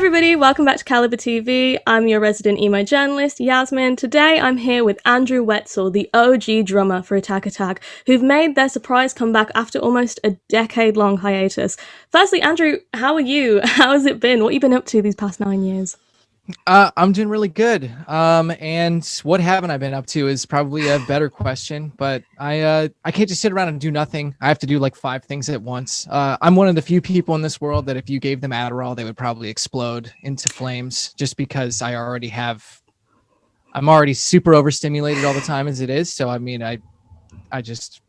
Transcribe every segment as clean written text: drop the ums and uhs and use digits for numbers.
everybody, welcome back to CaliberTV. I'm your resident emo journalist, Yasmin. Today I'm here with Andrew Wetzel, the OG drummer for Attack Attack, who've made their surprise comeback after almost a decade-long hiatus. Firstly, Andrew, how are you? How has it been? What have you been up to these past 9 years? I'm doing really good. And what haven't I been up to is probably a better question, but I can't just sit around and do nothing. I have to do like 5 things at once. I'm one of the few people in this world that if you gave them Adderall, they would probably explode into flames just because I'm already super overstimulated all the time as it is. So, I mean, I just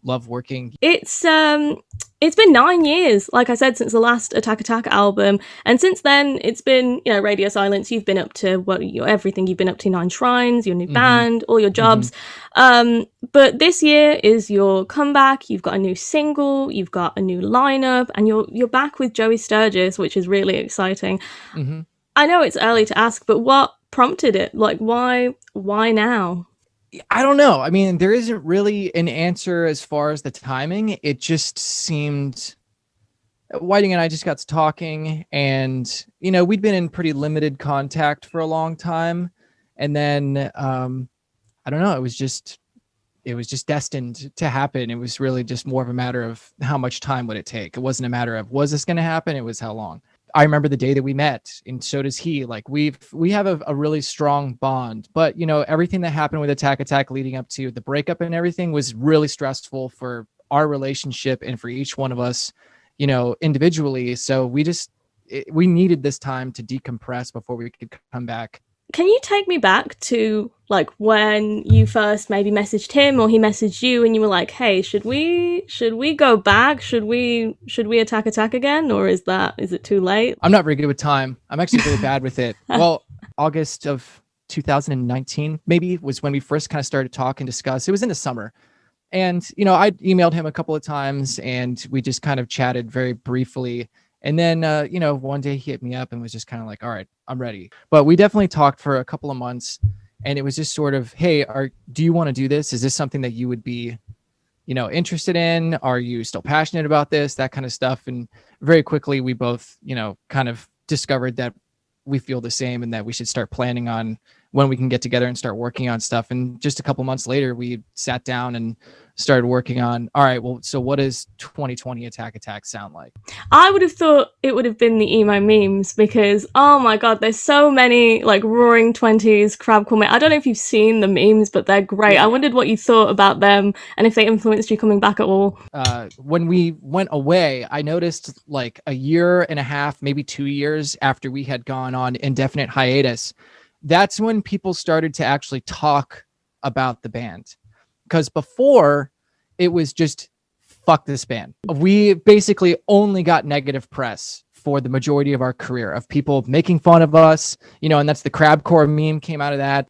love working. It's been 9 years, like I said, since the last Attack Attack album, and since then it's been, Radio Silence. You've been up to everything. You've been up to Nine Shrines, your new band, all your jobs. But this year is your comeback. You've got a new single, you've got a new lineup, and you're back with Joey Sturgis, which is really exciting. I know it's early to ask, but what prompted it? Like, why now? I don't know. I mean, there isn't really an answer as far as the timing. It just seemed Whiting and I just got to talking, and we'd been in pretty limited contact for a long time, and then I don't know. It was just destined to happen. It was really just more of a matter of how much time would it take. It wasn't a matter of was this going to happen. It was how long. I remember the day that we met, and so does he. Like we have a really strong bond, but everything that happened with Attack Attack leading up to the breakup and everything was really stressful for our relationship and for each one of us, individually. So we needed this time to decompress before we could come back. Can you take me back to like when you first maybe messaged him or he messaged you and you were like, hey, should we go back? Should we attack again? Or is it too late? I'm not very good with time. I'm actually really bad with it. Well, August of 2019 maybe was when we first kind of started to talk and discuss. It was in the summer. And, I emailed him a couple of times and we just kind of chatted very briefly. And then, one day he hit me up and was just kind of like, all right, I'm ready. But we definitely talked for a couple of months, and it was just sort of, hey, do you want to do this? Is this something that you would be, interested in? Are you still passionate about this? That kind of stuff. And very quickly, we both, kind of discovered that we feel the same and that we should start planning on when we can get together and start working on stuff. And just a couple months later, we sat down and started working on, all right, well, so what does 2020 Attack sound like? I would have thought it would have been the emo memes because, oh my God, there's so many like Roaring 20s, Crabcore. I don't know if you've seen the memes, but they're great. Yeah. I wondered what you thought about them and if they influenced you coming back at all. When we went away, I noticed like a year and a half, maybe 2 years after we had gone on indefinite hiatus, that's when people started to actually talk about the band. Because before it was just fuck this band. We basically only got negative press for the majority of our career of people making fun of us, and that's the Crabcore meme came out of that.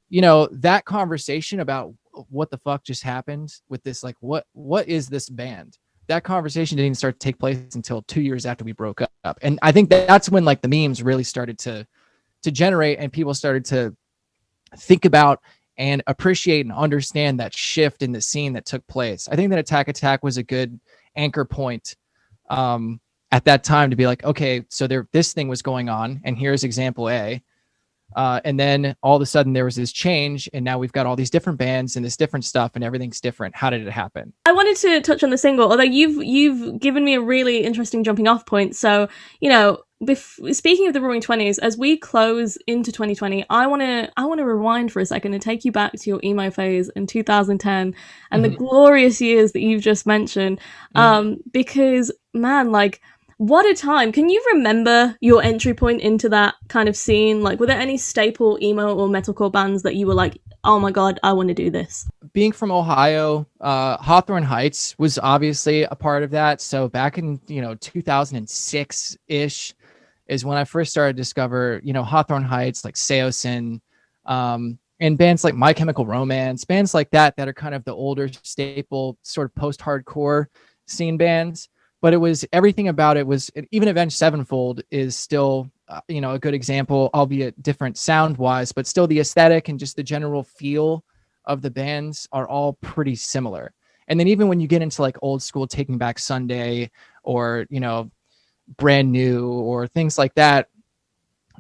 That conversation about what the fuck just happened with this, like what is this band? That conversation didn't start to take place until 2 years after we broke up. And I think that's when like the memes really started to generate and people started to think about and appreciate and understand that shift in the scene that took place. I think that Attack Attack was a good anchor point at that time to be like, okay, so this thing was going on, and here's example A. And then all of a sudden there was this change, and now we've got all these different bands and this different stuff, and everything's different. How did it happen? I wanted to touch on the single, although you've given me a really interesting jumping off point. So, speaking of the Roaring 20s, as we close into 2020, I want to rewind for a second and take you back to your emo phase in 2010 and the glorious years that you've just mentioned. Because man, like, what a time. Can you remember your entry point into that kind of scene? Like, were there any staple emo or metalcore bands that you were like, oh my God, I want to do this? Being from Ohio, Hawthorne Heights was obviously a part of that. So back in, 2006-ish is when I first started to discover, Hawthorne Heights, like Seosin, and bands like My Chemical Romance, bands like that are kind of the older staple sort of post-hardcore scene bands. But it was everything about it was, even Avenged Sevenfold is still, a good example, albeit different sound wise, but still the aesthetic and just the general feel of the bands are all pretty similar. And then even when you get into like old school Taking Back Sunday or, Brand New or things like that,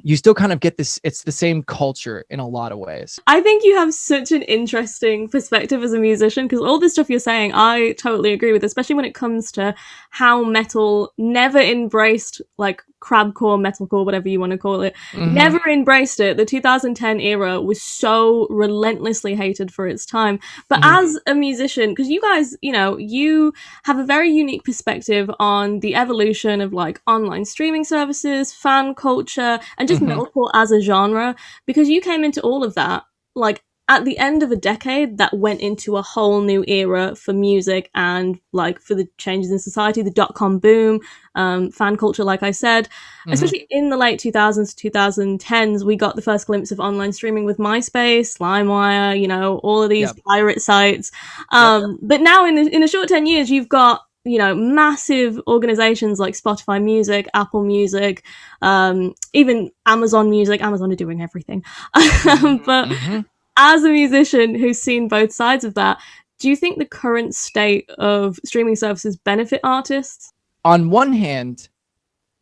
you still kind of get this, it's the same culture in a lot of ways. I think you have such an interesting perspective as a musician, because all the stuff you're saying, I totally agree with, especially when it comes to how metal never embraced, like, crabcore, metalcore, whatever you want to call it, Mm-hmm. never embraced it. The 2010 era was so relentlessly hated for its time. But Mm-hmm. as a musician, because you guys, you know, you have a very unique perspective on the evolution of, like, online streaming services, fan culture, and just Mm-hmm. metalcore as a genre, because you came into all of that, like, at the end of a decade that went into a whole new era for music and, like, for the changes in society, the dot-com boom, fan culture, like I said. Mm-hmm. Especially in the late 2000s, 2010s, we got the first glimpse of online streaming with MySpace, LimeWire, you know, all of these Yep. pirate sites. Yep. But now in a short 10 years, you've got, you know, massive organizations like Spotify Music, Apple Music, even Amazon Music. Amazon are doing everything. Mm-hmm. But Mm-hmm. as a musician who's seen both sides of that, do you think the current state of streaming services benefit artists? On one hand,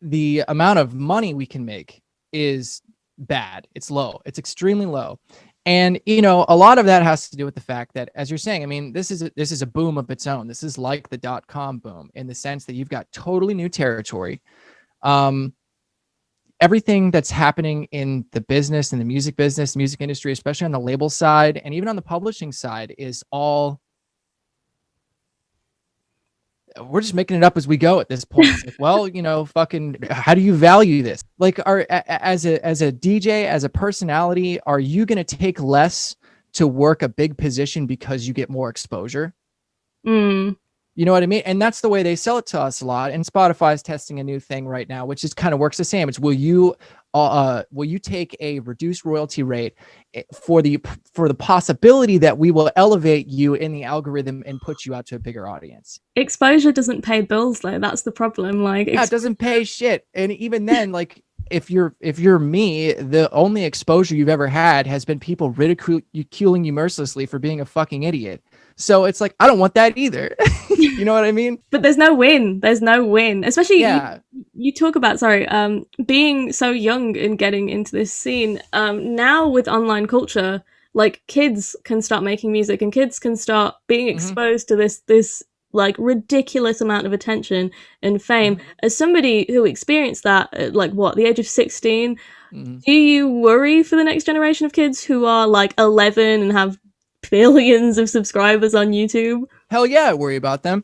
the amount of money we can make is bad. It's low. It's extremely low. And you know, a lot of that has to do with the fact that, as you're saying, I mean, this is a boom of its own. This is like the dot-com boom in the sense that you've got totally new territory. Um, Everything that's happening in the business, in the music business, music industry, especially on the label side and even on the publishing side, is all, we're just making it up as we go at this point. It's like, well, you know, fucking, how do you value this? Like, as a DJ, as a personality, are you going to take less to work a big position because you get more exposure? Mm. You know what I mean? And that's the way they sell it to us a lot. And Spotify is testing a new thing right now, which is kind of works the same. It's will you take a reduced royalty rate for the possibility that we will elevate you in the algorithm and put you out to a bigger audience? Exposure doesn't pay bills, though. That's the problem. Like, Yeah, it doesn't pay shit. And even then, like, if you're me, the only exposure you've ever had has been people ridiculing you mercilessly for being a fucking idiot. So it's like, I don't want that either. You know what I mean? But there's no win. There's no win. Especially Yeah. you talk about, sorry, being so young and getting into this scene. Now with online culture, like, kids can start making music and kids can start being Mm-hmm. exposed to this like ridiculous amount of attention and fame. Mm-hmm. As somebody who experienced that at, like, what, the age of 16, Mm-hmm. do you worry for the next generation of kids who are like 11 and have billions of subscribers on YouTube? Hell yeah, I worry about them.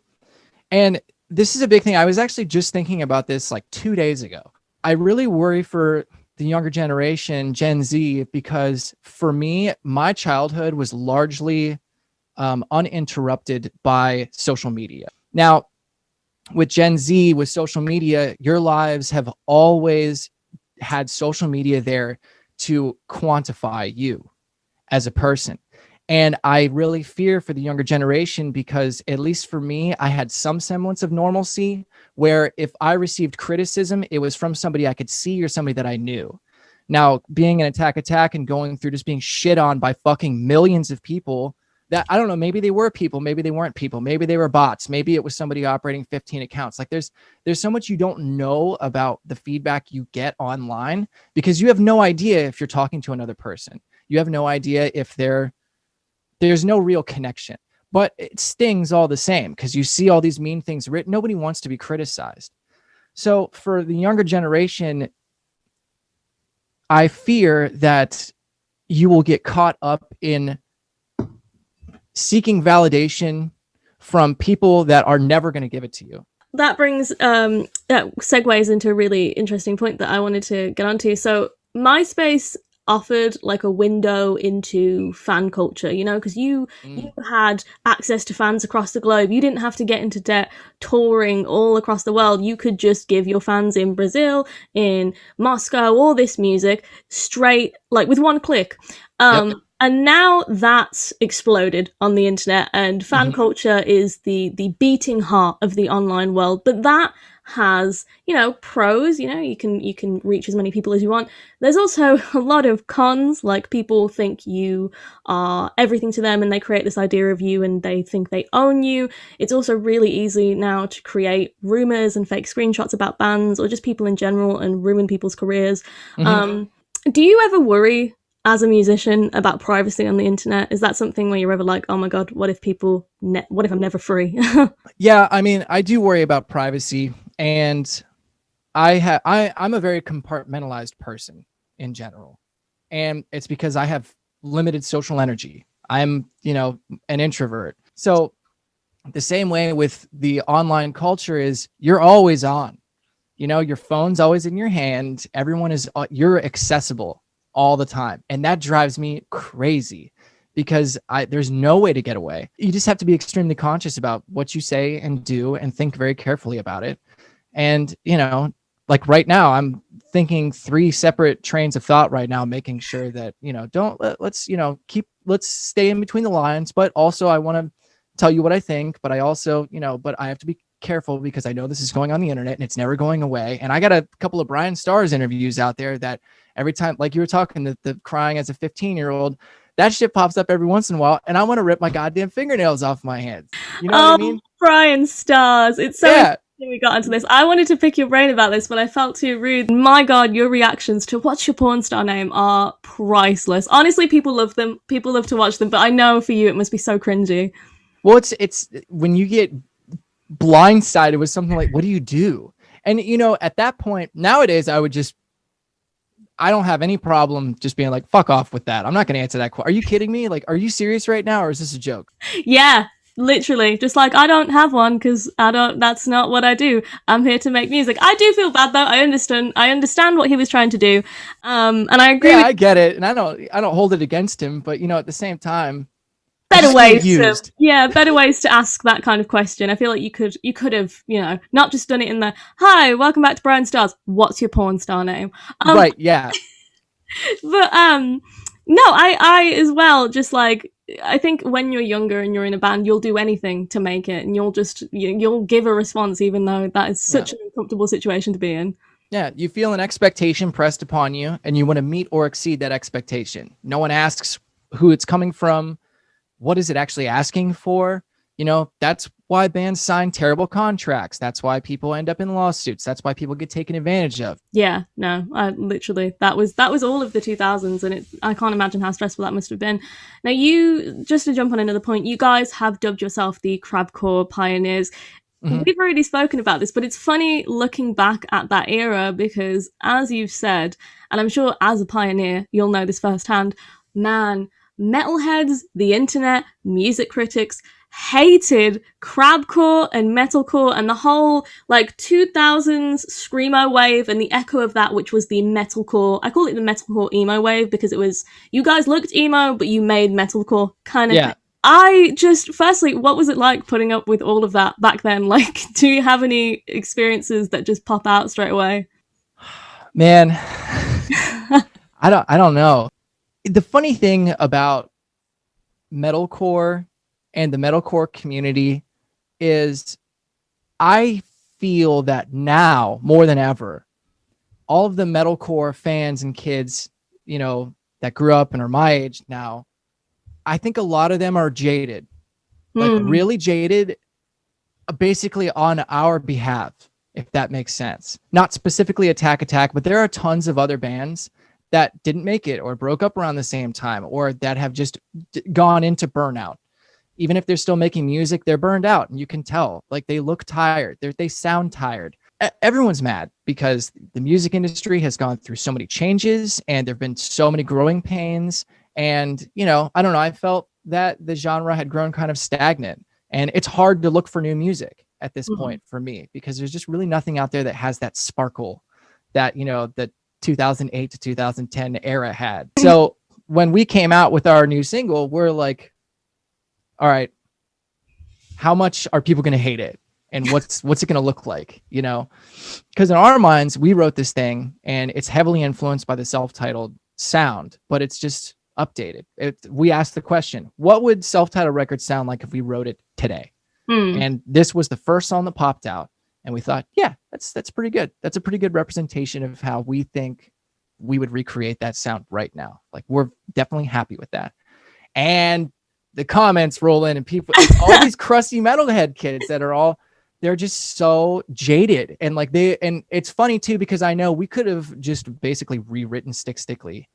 And this is a big thing. I was actually just thinking about this like 2 days ago. I really worry for the younger generation, Gen Z, because for me, my childhood was largely uninterrupted by social media. Now, with Gen Z, with social media, your lives have always had social media there to quantify you as a person. And I really fear for the younger generation because, at least for me, I had some semblance of normalcy where if I received criticism, it was from somebody I could see or somebody that I knew. Now, being an attack and going through just being shit on by fucking millions of people that, I don't know, maybe they were people, maybe they weren't people, maybe they were bots, maybe it was somebody operating 15 accounts. Like there's so much you don't know about the feedback you get online because you have no idea if you're talking to another person. You have no idea if there's no real connection, but it stings all the same because you see all these mean things written. Nobody wants to be criticized. So for the younger generation, I fear that you will get caught up in seeking validation from people that are never going to give it to you. That brings that segues into a really interesting point that I wanted to get onto. So MySpace offered like a window into fan culture, you know, because you had access to fans across the globe. You didn't have to get into debt touring all across the world. You could just give your fans in Brazil, in Moscow, all this music straight, like, with one click. Yep. And now that's exploded on the internet, and fan culture is the beating heart of the online world. But that has, pros. You can reach as many people as you want. There's also a lot of cons, like people think you are everything to them and they create this idea of you and they think they own you. It's also really easy now to create rumors and fake screenshots about bands or just people in general and ruin people's careers. Do you ever worry as a musician about privacy on the internet? Is that something where you're ever like, oh my god, what if what if I'm never free? Yeah, I mean, I do worry about privacy, and I'm a very compartmentalized person in general, and it's because I have limited social energy. I'm, an introvert. So the same way with the online culture is you're always on. Your phone's always in your hand. Everyone is, you're accessible all the time. And that drives me crazy because there's no way to get away. You just have to be extremely conscious about what you say and do and think very carefully about it. And, like right now, I'm thinking 3 separate trains of thought right now, making sure that, let's stay in between the lines, but also I want to tell you what I think, but I also, but I have to be careful because I know this is going on the internet and it's never going away. And I got a couple of Brian Starr's interviews out there that every time, like you were talking, the crying as a 15-year-old, that shit pops up every once in a while, and I want to rip my goddamn fingernails off my hands. You know what I mean? Brian Stars. It's so interesting we got into this. I wanted to pick your brain about this, but I felt too rude. My god, your reactions to what's your porn star name are priceless. Honestly, people love them. People love to watch them, but I know for you it must be so cringy. Well, it's when you get blindsided with something like, what do you do? And at that point nowadays, I don't have any problem just being like, fuck off with that. I'm not going to answer that question. Are you kidding me? Like, are you serious right now? Or is this a joke? Yeah, literally. Just like, I don't have one because that's not what I do. I'm here to make music. I do feel bad though. I understand what he was trying to do. And I agree. Yeah, I get it. And I don't hold it against him, but at the same time, better ways to ask that kind of question. I feel like you could have, not just done it in the, hi, welcome back to Brian Stars. What's your porn star name? Right. Yeah. But, no, I as well, just like, I think when you're younger and you're in a band, you'll do anything to make it, and you'll give a response, even though that is such an uncomfortable situation to be in. Yeah, you feel an expectation pressed upon you, and you want to meet or exceed that expectation. No one asks who it's coming from. What is it actually asking for? That's why bands sign terrible contracts. That's why people end up in lawsuits. That's why people get taken advantage of. Yeah, no, literally, that was all of the 2000s, and I can't imagine how stressful that must have been. Now, just to jump on another point, you guys have dubbed yourself the Crabcore pioneers. Mm-hmm. We've already spoken about this, but it's funny looking back at that era because, as you've said, and I'm sure as a pioneer, you'll know this firsthand, man, metalheads, the internet, music critics hated crabcore and metalcore and the whole 2000s screamo wave and the echo of that, which was the metalcore. I call it the metalcore emo wave because it was, you guys looked emo but you made metalcore kind of thing. I just, firstly, what was it like putting up with all of that back then? Do you have any experiences that just pop out straight away? Man, I don't know. The funny thing about metalcore and the metalcore community is I feel that now more than ever, all of the metalcore fans and kids, that grew up and are my age now, I think a lot of them are jaded, really jaded, basically on our behalf, if that makes sense. Not specifically Attack, but there are tons of other bands that didn't make it or broke up around the same time or that have just gone into burnout. Even if they're still making music, they're burned out, and you can tell. They look tired. They sound tired. Everyone's mad because the music industry has gone through so many changes and there've been so many growing pains. And, I don't know, I felt that the genre had grown kind of stagnant, and it's hard to look for new music at this point for me because there's just really nothing out there that has that sparkle that, that 2008 to 2010 era had. So when we came out with our new single, we're like, all right, how much are people going to hate it? And what's it going to look like? Because in our minds, we wrote this thing and it's heavily influenced by the self-titled sound, but it's just updated. We asked the question, what would self-titled records sound like if we wrote it today? And this was the first song that popped out. And we thought, yeah, that's pretty good. That's a pretty good representation of how we think we would recreate that sound right now. Like, we're definitely happy with that. And the comments roll in, and people, it's all these crusty metalhead kids that are all, they're just so jaded. And like and it's funny too, because I know we could have just basically rewritten Stick Stickly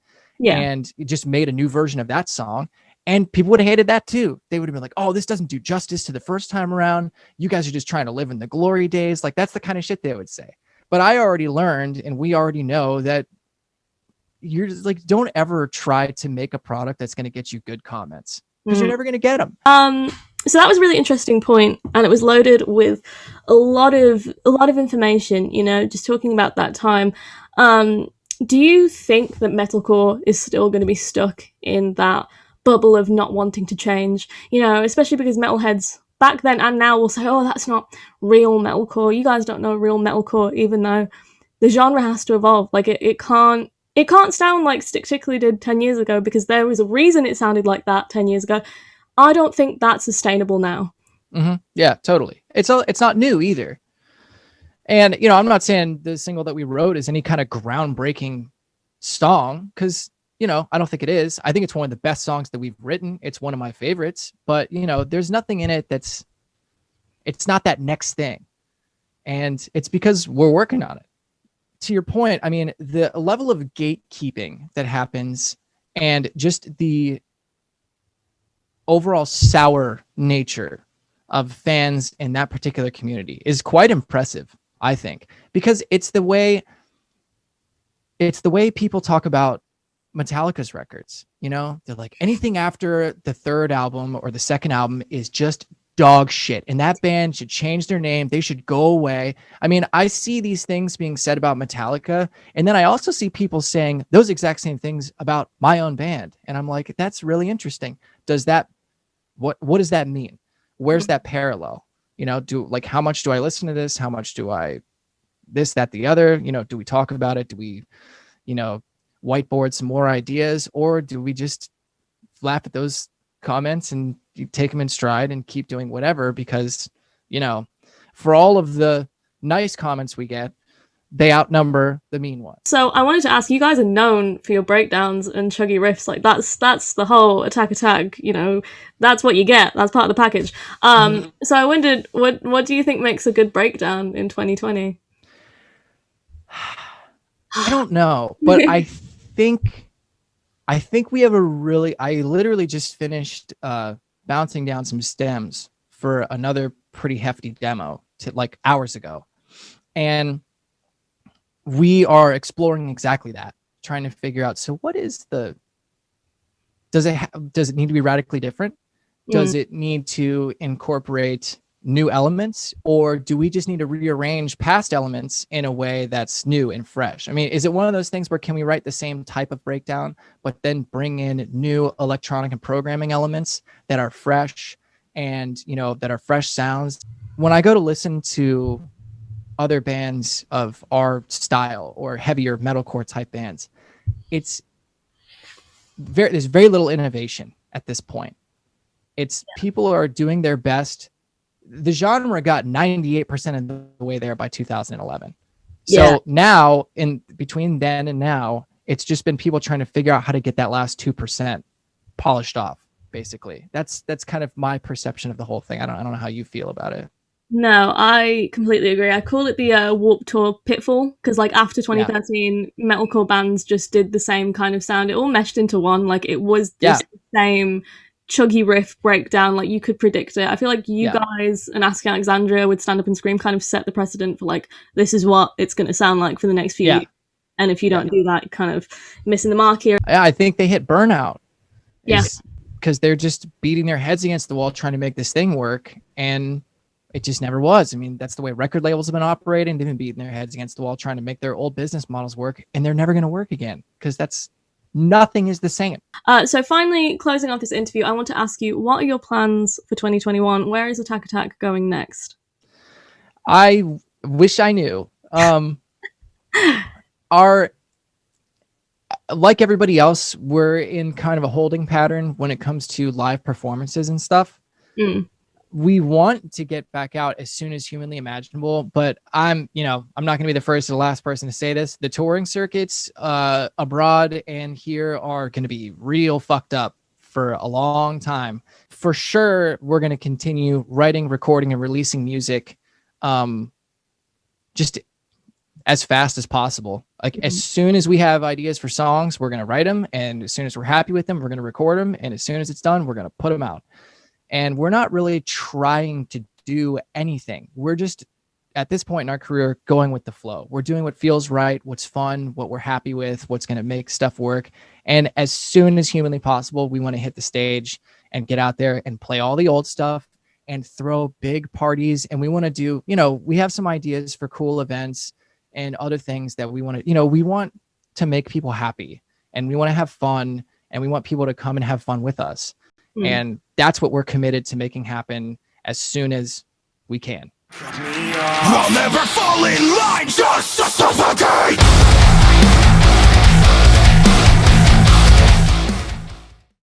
and just made a new version of that song, and people would have hated that too. They would have been like, oh, this doesn't do justice to the first time around. You guys are just trying to live in the glory days. Like, that's the kind of shit they would say. But I already learned, and we already know that you're just like, don't ever try to make a product that's going to get you good comments, because you're never going to get them. So that was a really interesting point, and it was loaded with a lot of information, you know, just talking about that time. Do you think that metalcore is still going to be stuck in that bubble of not wanting to change? You know, especially because metalheads back then and now will say, oh, that's not real metalcore. You guys don't know real metalcore, even though the genre has to evolve. Like, it can't sound like Stick Stickly did 10 years ago, because there was a reason it sounded like that 10 years ago. I don't think that's sustainable now. Mm-hmm. Yeah, totally. It's not new either. And, you know, I'm not saying the single that we wrote is any kind of groundbreaking song, because, you know, I don't think it is. I think it's one of the best songs that we've written. It's one of my favorites, but, you know, there's nothing in it it's not that next thing. And it's because we're working on it. To your point, I mean, the level of gatekeeping that happens, and just the overall sour nature of fans in that particular community is quite impressive, I think, because it's the way people talk about Metallica's records. You know, they're like, anything after the third album or the second album is just dog shit, and that band should change their name. They should go away. I mean, I see these things being said about Metallica, and then I also see people saying those exact same things about my own band, and I'm like, that's really interesting. Does that what does that mean? Where's that parallel? You know, how much do I listen to this? How much do I this, that, the other? You know, do we talk about it? Do we, you know, whiteboard some more ideas, or do we just laugh at those comments and you take them in stride and keep doing whatever? Because, you know, for all of the nice comments we get, they outnumber the mean ones. So I wanted to ask, you guys are known for your breakdowns and chuggy riffs. Like, that's the whole attack, you know, that's what you get. That's part of the package. So I wondered, what do you think makes a good breakdown in 2020? I don't know, but I think we have I literally just finished bouncing down some stems for another pretty hefty demo like hours ago. And we are exploring exactly that, trying to figure out, so what is does it need to be radically different? Does it need to incorporate new elements, or do we just need to rearrange past elements in a way that's new and fresh? I mean, is it one of those things where can we write the same type of breakdown, but then bring in new electronic and programming elements that are fresh and, you know, that are fresh sounds? When I go to listen to other bands of our style or heavier metalcore type bands, there's very little innovation at this point. It's people are doing their best. The genre got 98% of the way there by 2011. So now, in between then and now, it's just been people trying to figure out how to get that last 2% polished off, basically. That's kind of my perception of the whole thing. I don't know how you feel about it. No, I completely agree. I call it the Warped Tour pitfall, because like after 2013, metalcore bands just did the same kind of sound. It all meshed into one. Like, it was just the same chuggy riff breakdown. Like, you could predict it. I feel like you guys and Asking Alexandria with Stand Up and Scream kind of set the precedent for like, this is what it's going to sound like for the next few years. And if you don't do that, you're kind of missing the mark here. I think they hit burnout. Because they're just beating their heads against the wall trying to make this thing work, and it just never was. I mean, that's the way record labels have been operating. They've been beating their heads against the wall trying to make their old business models work, and they're never going to work again, because nothing is the same. So finally, closing off this interview, I want to ask you, what are your plans for 2021? Where is Attack going next? I wish I knew. Like everybody else, we're in kind of a holding pattern when it comes to live performances and stuff. we want to get back out as soon as humanly imaginable, but I'm not going to be the first or the last person to say this. The touring circuits abroad and here are going to be real fucked up for a long time. For sure, we're going to continue writing, recording, and releasing music just as fast as possible. Like as soon as we have ideas for songs, we're going to write them, and as soon as we're happy with them, we're going to record them, and as soon as it's done, we're going to put them out. And we're not really trying to do anything. We're just, at this point in our career, going with the flow. We're doing what feels right, what's fun, what we're happy with, what's going to make stuff work. And as soon as humanly possible, we want to hit the stage and get out there and play all the old stuff and throw big parties. And we want to do, we have some ideas for cool events and other things that we want to, we want to make people happy, and we want to have fun, and we want people to come and have fun with us. And that's what we're committed to making happen as soon as we can. I'll never fall in line just to suffocate.